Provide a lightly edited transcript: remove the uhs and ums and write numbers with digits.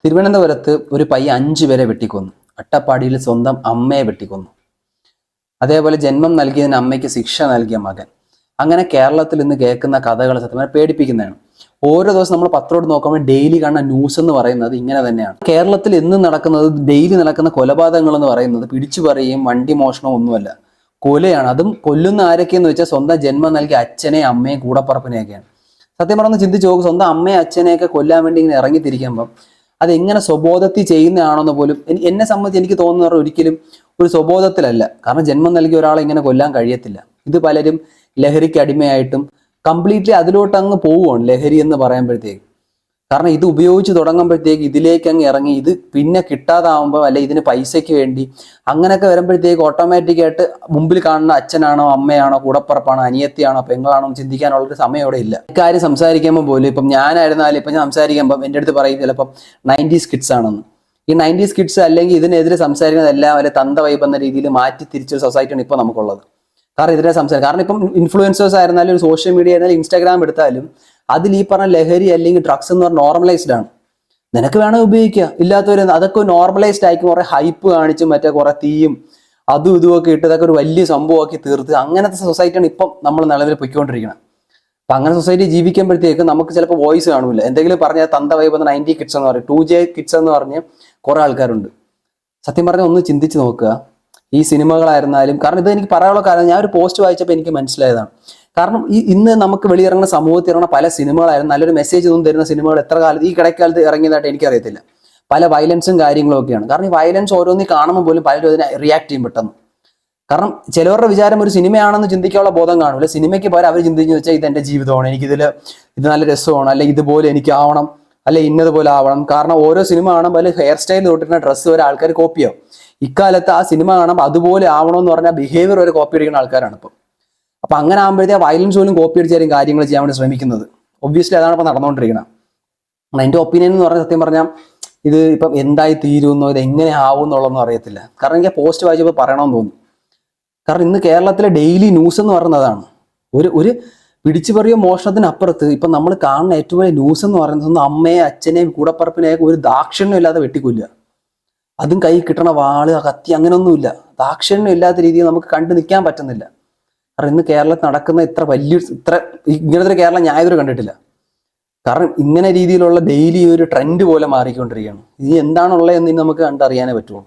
തിരുവനന്തപുരത്ത് ഒരു പയ്യ 5 പേരെ വെട്ടിക്കൊന്നു. അട്ടപ്പാടിയിൽ സ്വന്തം അമ്മയെ വെട്ടിക്കൊന്നു. അതേപോലെ ജന്മം നൽകിയതിന് അമ്മയ്ക്ക് ശിക്ഷ നൽകിയ മകൻ. അങ്ങനെ കേരളത്തിൽ ഇന്ന് കേൾക്കുന്ന കഥകൾ സത്യം പേടിപ്പിക്കുന്നതാണ്. ഓരോ ദിവസം നമ്മൾ പത്രോട് നോക്കുമ്പോൾ ഡെയിലി കാണുന്ന ന്യൂസ് എന്ന് പറയുന്നത് ഇങ്ങനെ തന്നെയാണ്. കേരളത്തിൽ ഇന്ന് നടക്കുന്നത്, ഡെയിലി നടക്കുന്ന കൊലപാതകങ്ങൾ എന്ന് പറയുന്നത് പിടിച്ചു പറയുകയും വണ്ടി മോഷണവും ഒന്നുമല്ല, കൊലയാണ്. അതും കൊല്ലുന്ന ആരൊക്കെയെന്ന് വെച്ചാൽ സ്വന്തം ജന്മം നൽകിയ അച്ഛനെയും അമ്മയും കൂടപ്പറപ്പിനെയൊക്കെയാണ്. സത്യം പറഞ്ഞ് ചിന്തിച്ച് നോക്കും, സ്വന്തം അമ്മയും അച്ഛനെയൊക്കെ കൊല്ലാൻ വേണ്ടി ഇങ്ങനെ ഇറങ്ങിത്തിരിക്കുമ്പം അതെങ്ങനെ സ്വബോധത്തിൽ ചെയ്യുന്നതാണെന്ന് പോലും എന്നെ സംബന്ധിച്ച് എനിക്ക് തോന്നുന്ന ഒരിക്കലും ഒരു സ്വബോധത്തിലല്ല. കാരണം ജന്മം നൽകിയ ഒരാളെ ഇങ്ങനെ കൊല്ലാൻ കഴിയത്തില്ല. ഇത് പലരും ലഹരിക്ക് അടിമയായിട്ടും കംപ്ലീറ്റ്ലി അതിലോട്ട് അങ്ങ് പോവുകയാണ് ലഹരി എന്ന് പറയുമ്പോഴത്തേക്ക്. കാരണം ഇത് ഉപയോഗിച്ച് തുടങ്ങുമ്പോഴത്തേക്ക് ഇതിലേക്ക് അങ്ങ് ഇറങ്ങി ഇത് പിന്നെ കിട്ടാതാവുമ്പോൾ അല്ലെ ഇതിന് പൈസയ്ക്ക് വേണ്ടി അങ്ങനെയൊക്കെ വരുമ്പോഴത്തേക്ക് ഓട്ടോമാറ്റിക്കായിട്ട് മുമ്പിൽ കാണുന്ന അച്ഛനാണോ അമ്മയാണോ കൂടപ്പുറപ്പാണോ അനിയത്തിയാണോ പെങ്ങളാണോ ചിന്തിക്കാനുള്ളൊരു സമയം അവിടെ ഇല്ല. ഇക്കാര്യം സംസാരിക്കുമ്പോൾ പോലും ഇപ്പം ഞാനായിരുന്നാലും ഇപ്പം ഞാൻ സംസാരിക്കുമ്പം എൻ്റെ അടുത്ത് പറയും ചിലപ്പം 90s കിഡ്സ് ആണെന്ന്. ഈ 90s കിഡ്സ് അല്ലെങ്കിൽ ഇതിനെതിരെ സംസാരിക്കുന്നതെല്ലാം അല്ലെ തന്ത വൈബ് എന്ന രീതിയിൽ മാറ്റി തിരിച്ചൊരു സൊസൈറ്റിയാണ് ഇപ്പോൾ നമുക്കുള്ളത്. കാരണം ഇതിനെ സംസാരിക്കും. കാരണം ഇപ്പം ഇൻഫ്ലുവൻസേഴ്സ് ആയിരുന്നാലും ഒരു സോഷ്യൽ മീഡിയ ആയിരുന്നാലും ഇൻസ്റ്റാഗ്രാം എടുത്താലും അതിൽ ഈ പറഞ്ഞ ലഹരി അല്ലെങ്കിൽ ഡ്രഗ്സ് എന്ന് പറഞ്ഞാൽ നോർമലൈസ്ഡ് ആണ്. നിനക്ക് വേണമെങ്കിൽ ഉപയോഗിക്കുക, ഇല്ലാത്തവർ അതൊക്കെ നോർമലൈസ്ഡ് ആയിരിക്കും. കുറെ ഹൈപ്പ് കാണിച്ചും മറ്റേ കുറെ തീയും അതും ഇതുമൊക്കെ ഇട്ട് ഇതൊക്കെ ഒരു വലിയ സംഭവമാക്കി തീർത്ത് അങ്ങനത്തെ സൊസൈറ്റിയാണ് ഇപ്പം നമ്മൾ നിലവിൽ പൊയ്ക്കൊണ്ടിരിക്കുന്നത്. അപ്പൊ അങ്ങനെ സൊസൈറ്റി ജീവിക്കുമ്പോഴത്തേക്ക് നമുക്ക് ചിലപ്പോൾ വോയിസ് കാണൂല. എന്തെങ്കിലും പറഞ്ഞാൽ തന്ത വൈബ് 90 കിഡ്സ് എന്ന് പറയും, 2J കിഡ്സ് എന്ന് പറഞ്ഞ് കുറെ ആൾക്കാരുണ്ട്. സത്യം പറഞ്ഞാൽ ഒന്ന് ചിന്തിച്ച് നോക്കുക. ഈ സിനിമകളായിരുന്നാലും, കാരണം ഇത് എനിക്ക് പറയാനുള്ള കാര്യം, ഞാൻ ഒരു പോസ്റ്റ് വായിച്ചപ്പോൾ എനിക്ക് മനസ്സിലായതാണ്. കാരണം ഇന്ന് നമുക്ക് വെളിയിറങ്ങുന്ന സമൂഹത്തിൽ ഇറങ്ങുന്ന പല സിനിമകളായിരുന്നു നല്ലൊരു മെസ്സേജ് ഒന്നും തരുന്ന സിനിമകൾ എത്ര കാലത്ത് ഈ ഇടക്കാലത്ത് ഇറങ്ങിയതായിട്ട് എനിക്കറിയത്തില്ല. പല വയലൻസും കാര്യങ്ങളും ഒക്കെയാണ്. കാരണം ഈ വയലൻസ് ഓരോന്നീ കാണുമ്പോൾ പോലും പലരും അതിനെ റിയാക്ട് ചെയ്യും പെട്ടെന്ന്. കാരണം ചിലവരുടെ വിചാരം ഒരു സിനിമയാണെന്ന് ചിന്തിക്കാനുള്ള ബോധം കാണില്ല. സിനിമയ്ക്ക് പകരം അവർ ചിന്തിച്ചു വെച്ചാൽ ഇതെന്റെ ജീവിതമാണ്, ഇത് നല്ല രസമാണ്, അല്ലെ ഇതുപോലെ എനിക്ക് ആവണം, അല്ലെ ഇന്നതുപോലെ ആവണം. കാരണം ഓരോ സിനിമ കാണുമ്പോൾ അല്ലെ ഹെയർ സ്റ്റൈൽ തൊട്ടിരുന്ന ഡ്രസ്സ് വരെ ആൾക്കാർ കോപ്പിയാവും. ഇക്കാലത്ത് ആ സിനിമ കാണുമ്പോൾ അതുപോലെ ആവണമെന്ന് പറഞ്ഞാൽ ബിഹേവിയർ വരെ കോപ്പി അടിക്കുന്ന ആൾക്കാരാണ് ഇപ്പം. അപ്പൊ അങ്ങനെ ആകുമ്പോഴത്തേക്ക് വയലൻസ് പോലും കോപ്പി അടിച്ചാലും കാര്യങ്ങൾ ചെയ്യാൻ വേണ്ടി ശ്രമിക്കുന്നത്. ഒബ്വിയസ്ലി അതാണ് ഇപ്പൊ നടന്നുകൊണ്ടിരിക്കുന്നത്. എൻ്റെ ഒപ്പീനിയൻ എന്ന് പറഞ്ഞാൽ സത്യം പറഞ്ഞാൽ ഇത് ഇപ്പം എന്തായി തീരുമെന്നോ ഇത് എങ്ങനെ ആവും എന്നുള്ളതൊന്നും അറിയത്തില്ല. കാരണം എനിക്ക് പോസ്റ്റ് വായിച്ചപ്പോൾ പറയണമെന്ന് തോന്നി. കാരണം ഇന്ന് കേരളത്തിലെ ഡെയിലി ന്യൂസ് എന്ന് പറയുന്നതാണ് ഒരു പിടിച്ചു പറയുക മോഷണത്തിനപ്പുറത്ത് ഇപ്പം നമ്മൾ കാണുന്ന ഏറ്റവും വലിയ ന്യൂസ് എന്ന് പറയുന്നത് അമ്മയെ അച്ഛനെയും കൂടപ്പറപ്പിനെയൊക്കെ ഒരു ദാക്ഷിണ്യം ഇല്ലാതെ വെട്ടിക്കൊല്ലുക. അതും കൈ കിട്ടണ വാള് കത്തി അങ്ങനെയൊന്നുമില്ല. ദാക്ഷിണ്യം ഇല്ലാത്ത രീതിയിൽ നമുക്ക് കണ്ടു നിൽക്കാൻ പറ്റുന്നില്ല. കാരണം ഇന്ന് കേരളത്തിൽ നടക്കുന്ന ഇത്ര ഇങ്ങനത്തെ ഒരു കേരളം ഞാൻ ഇതുവരെ കണ്ടിട്ടില്ല. കാരണം ഇങ്ങനെ രീതിയിലുള്ള ഡെയിലി ഒരു ട്രെൻഡ് പോലെ മാറിക്കൊണ്ടിരിക്കുകയാണ്. ഇനി എന്താണുള്ളത് എന്ന് നമുക്ക് കണ്ടറിയാനേ പറ്റുള്ളൂ.